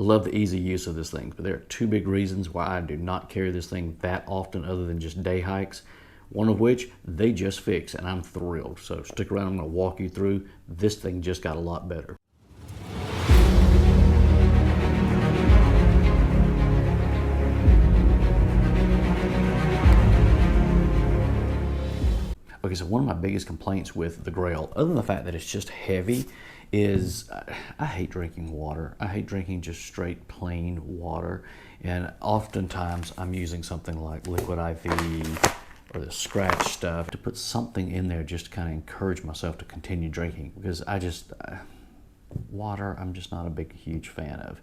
I love the easy use of this thing, but there are two big reasons why I do not carry this thing that often other than just day hikes. One of which they just fixed, and I'm thrilled. So stick around, I'm gonna walk you through. This thing just got a lot better. Okay, so one of my biggest complaints with the Grayl, other than the fact that it's just heavy, is I hate drinking water. I hate drinking just straight plain water. And oftentimes I'm using something like liquid IV or the scratch stuff to put something in there just to kind of encourage myself to continue drinking, because water, I'm just not a big, huge fan of.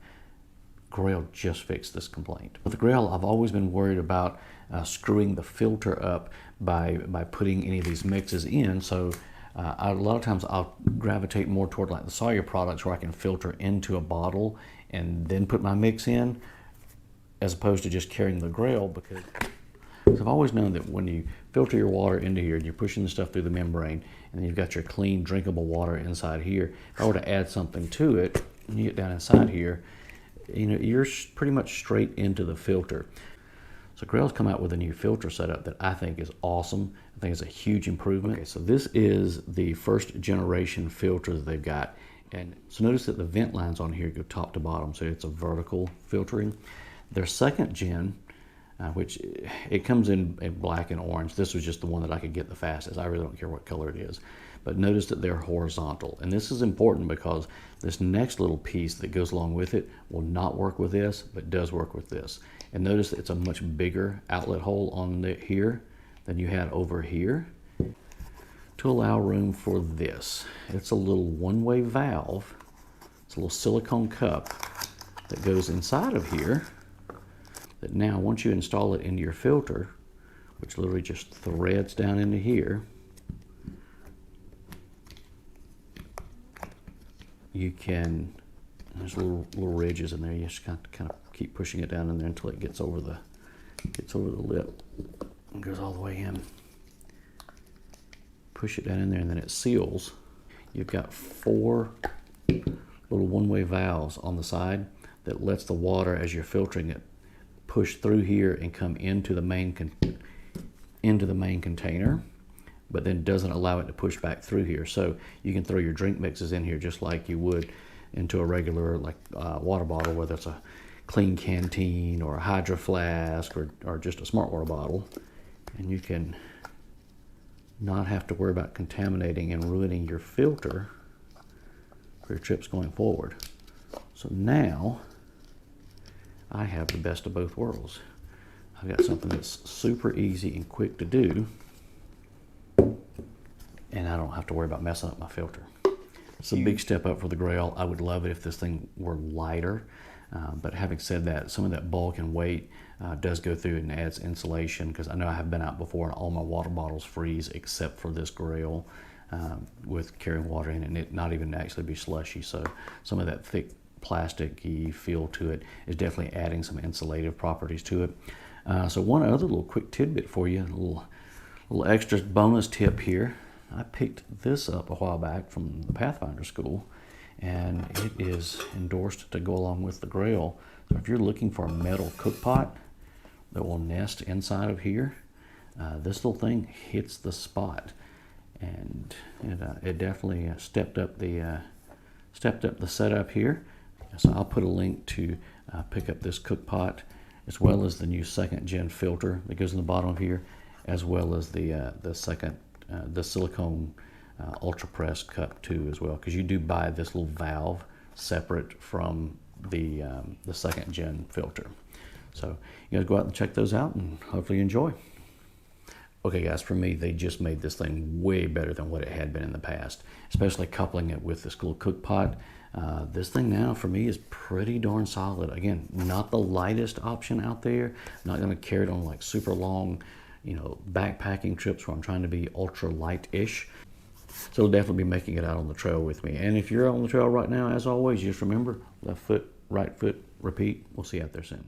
Grayl just fixed this complaint. With the Grayl, I've always been worried about screwing the filter up by putting any of these mixes in. So a lot of times I'll gravitate more toward like the Sawyer products where I can filter into a bottle and then put my mix in, as opposed to just carrying the Grayl, because I've always known that when you filter your water into here and you're pushing the stuff through the membrane and then you've got your clean drinkable water inside here, if I were to add something to it and you get down inside here, you know, you're pretty much straight into the filter. So Grayl's come out with a new filter setup that I think is awesome. I think it's a huge improvement. Okay, so this is the first generation filter that they've got. And so notice that the vent lines on here go top to bottom, so it's a vertical filtering. Their second gen, which it comes in black and orange. This was just the one that I could get the fastest. I really don't care what color it is. But notice that they're horizontal. And this is important because this next little piece that goes along with it will not work with this, but does work with this. And notice that it's a much bigger outlet hole on here than you had over here to allow room for this. It's a little one-way valve. It's a little silicone cup that goes inside of here, that now once you install it into your filter, which literally just threads down into here, you can, there's little ridges in there, you just kind of keep pushing it down in there until it gets over the lip and goes all the way in. Push it down in there and then it seals. You've got 4 little one-way valves on the side that lets the water, as you're filtering it, push through here and come into the main container, but then doesn't allow it to push back through here. So you can throw your drink mixes in here just like you would into a regular water bottle, whether it's a Clean Canteen or a Hydro Flask or just a Smart Water bottle, and you can not have to worry about contaminating and ruining your filter for your trips going forward. So now I have the best of both worlds. I've got something that's super easy and quick to do, and I don't have to worry about messing up my filter. It's a big step up for the Grayl. I would love it if this thing were lighter, but having said that, some of that bulk and weight does go through and adds insulation, because I know I have been out before and all my water bottles freeze except for this Grayl with carrying water in it, and it not even actually be slushy. So some of that thick plastic-y feel to it is definitely adding some insulative properties to it. So one other little quick tidbit for you, a little extra bonus tip here. I picked this up a while back from the Pathfinder school, and it is endorsed to go along with the Grayl. So if you're looking for a metal cook pot that will nest inside of here, this little thing hits the spot, and it definitely stepped up the setup here. So I'll put a link to pick up this cook pot, as well as the new second gen filter that goes in the bottom of here, as well as the silicone ultra press cup too as well, because you do buy this little valve separate from the second gen filter. So you guys go out and check those out, and hopefully you enjoy. Okay guys, for me, they just made this thing way better than what it had been in the past, especially coupling it with this little cook pot. This thing now for me is pretty darn solid. Again, not the lightest option out there. Not going to carry it on like super long, backpacking trips where I'm trying to be ultra light-ish. So it'll definitely be making it out on the trail with me. And if you're on the trail right now, as always, just remember, left foot, right foot, repeat. We'll see you out there soon.